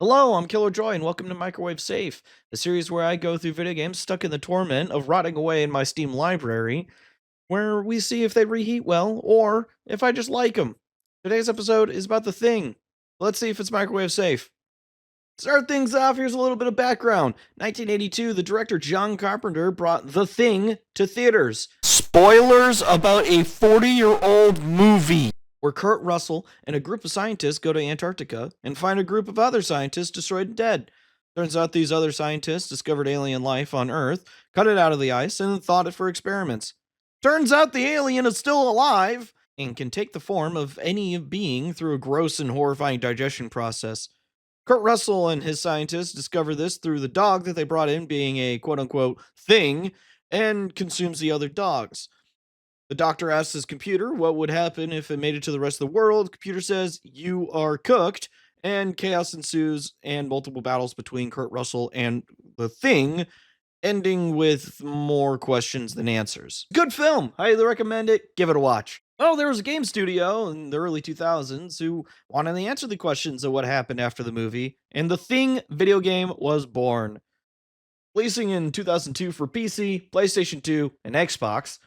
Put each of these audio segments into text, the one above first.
Hello, I'm KillerJoy, and welcome to Microwave Safe, a series where I go through video games stuck in the torment of rotting away in my Steam library, where we see if they reheat well, or if I just like them. Today's episode is about The Thing. Let's see if it's microwave safe. To start things off, here's a little bit of background. 1982, the director John Carpenter brought The Thing to theaters. Spoilers about a 40-year-old movie, where Kurt Russell and a group of scientists go to Antarctica and find a group of other scientists destroyed and dead. Turns out these other scientists discovered alien life on Earth, cut it out of the ice, and thawed it for experiments. Turns out the alien is still alive and can take the form of any being through a gross and horrifying digestion process. Kurt Russell and his scientists discover this through the dog that they brought in being a quote-unquote thing and consumes the other dogs. The doctor asks his computer what would happen if it made it to the rest of the world. The computer says, "You are cooked," and chaos ensues and multiple battles between Kurt Russell and the Thing, ending with more questions than answers. Good film. Highly recommend it. Give it a watch. Oh, there was a game studio in the early 2000s who wanted to answer the questions of what happened after the movie, and the Thing video game was born. Releasing in 2002 for PC, PlayStation 2, and Xbox.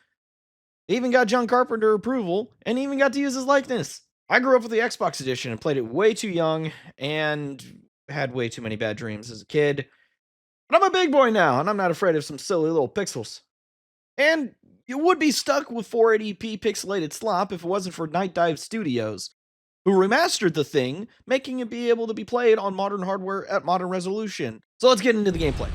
They even got John Carpenter approval, and even got to use his likeness. I grew up with the Xbox edition and played it way too young, and had way too many bad dreams as a kid. But I'm a big boy now, and I'm not afraid of some silly little pixels. And you would be stuck with 480p pixelated slop if it wasn't for Night Dive Studios, who remastered the Thing, making it be able to be played on modern hardware at modern resolution. So let's get into the gameplay.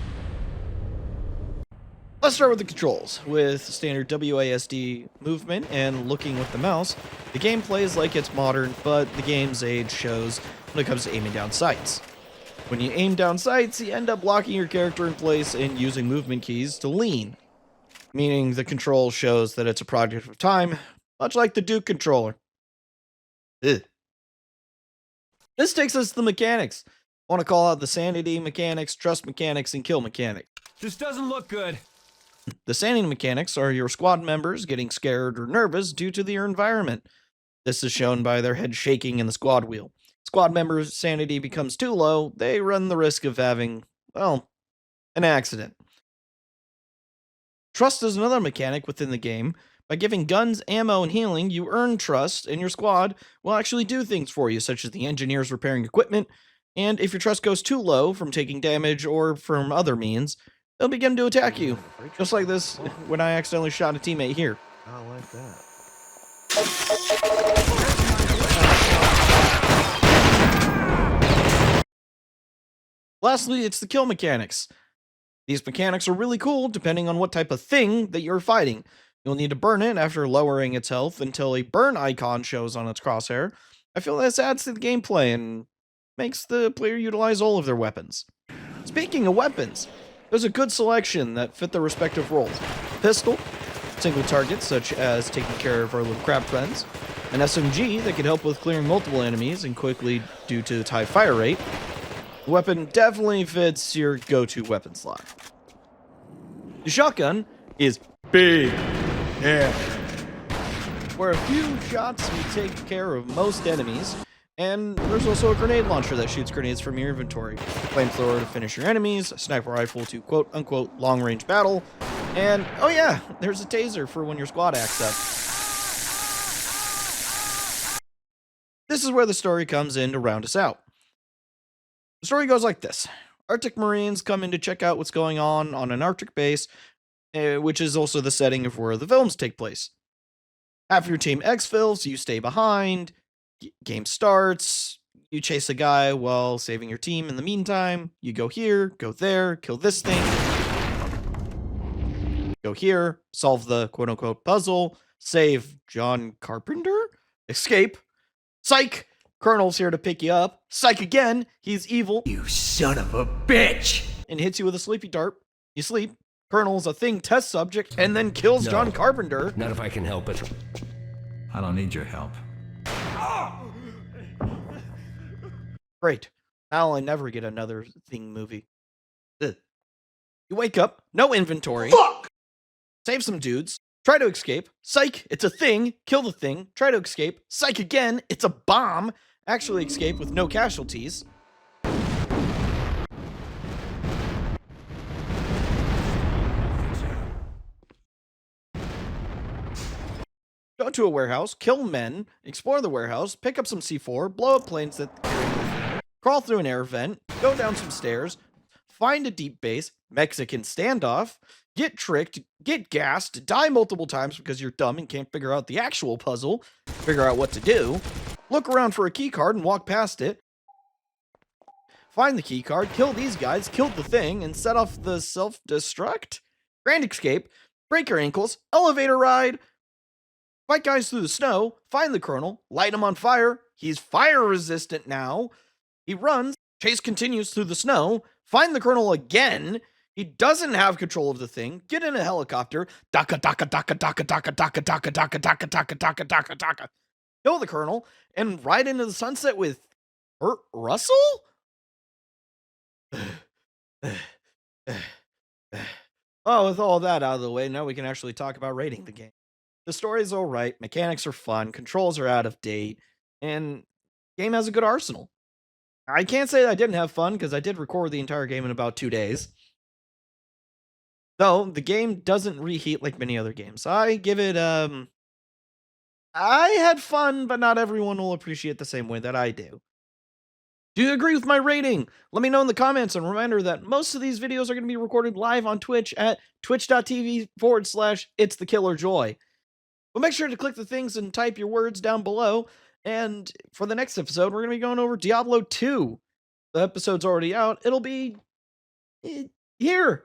Let's start with the controls. With standard WASD movement and looking with the mouse, the game plays like it's modern, but the game's age shows when it comes to aiming down sights. When you aim down sights, you end up locking your character in place and using movement keys to lean, meaning the control shows that it's a project of time, much like the Duke controller. Ugh. This takes us to the mechanics. I want to call out the sanity mechanics, trust mechanics, and kill mechanics. This doesn't look good. The sanity mechanics are your squad members getting scared or nervous due to their environment. This is shown by their head shaking in the squad wheel. Squad members' sanity becomes too low, they run the risk of having, well, an accident. Trust is another mechanic within the game. By giving guns, ammo, and healing, you earn trust, and your squad will actually do things for you, such as the engineers repairing equipment, and if your trust goes too low from taking damage or from other means, they'll begin to attack you, just like this when I accidentally shot a teammate here. I don't like that. Lastly, it's the kill mechanics. These mechanics are really cool depending on what type of thing that you're fighting. You'll need to burn it after lowering its health until a burn icon shows on its crosshair. I feel this adds to the gameplay and makes the player utilize all of their weapons. Speaking of weapons, there's a good selection that fit their respective roles. Pistol, single targets such as taking care of our little crab friends. An SMG that can help with clearing multiple enemies and quickly due to its high fire rate. The weapon definitely fits your go-to weapon slot. The shotgun is big and where a few shots will take care of most enemies. And there's also a grenade launcher that shoots grenades from your inventory. Flamethrower to finish your enemies, a sniper rifle to quote-unquote long-range battle, and, oh yeah, there's a taser for when your squad acts up. This is where the story comes in to round us out. The story goes like this. Arctic Marines come in to check out what's going on an Arctic base, which is also the setting of where the films take place. After your team exfils, you stay behind. Game starts, you chase a guy while saving your team. In the meantime, you go here, go there, kill this thing. Go here, solve the quote-unquote puzzle, save John Carpenter, escape. Psych! Colonel's here to pick you up. Psych again, he's evil. You son of a bitch! And hits you with a sleepy dart. You sleep. Colonel's a Thing test subject, and then kills No. John Carpenter. Not if I can help it. I don't need your help. Great. Now I'll never get another Thing movie. Ugh. You wake up, no inventory. Fuck! Save some dudes. Try to escape. Psych, it's a thing. Kill the thing. Try to escape. Psych again, it's a bomb. Actually escape with no casualties. Go to a warehouse, kill men, explore the warehouse, pick up some C4, blow up planes that crawl through an air vent, go down some stairs, find a deep base, Mexican standoff, get tricked, get gassed, die multiple times because you're dumb and can't figure out the actual puzzle, figure out what to do, look around for a key card and walk past it, find the key card, kill these guys, kill the thing, and set off the self-destruct? Grand escape, break your ankles, elevator ride, fight guys through the snow, find the colonel, light him on fire, he's fire resistant now, he runs, chase continues through the snow, find the colonel again, he doesn't have control of the thing, get in a helicopter, daka daka daka daka daka daka daka daka daka daka daka daka daka, kill the colonel, and ride into the sunset with Kurt Russell? Oh, with all that out of the way, now we can actually talk about rating the game. The story's alright, mechanics are fun, controls are out of date, and game has a good arsenal. I can't say that I didn't have fun, because I did record the entire game in about 2 days. Though, the game doesn't reheat like many other games. I give it, I had fun, but not everyone will appreciate the same way that I do. Do you agree with my rating? Let me know in the comments, and reminder that most of these videos are going to be recorded live on Twitch at twitch.tv/itsthekillerjoy. But make sure to click the things and type your words down below, and for the next episode, we're going to be going over Diablo 2. The episode's already out. It'll be here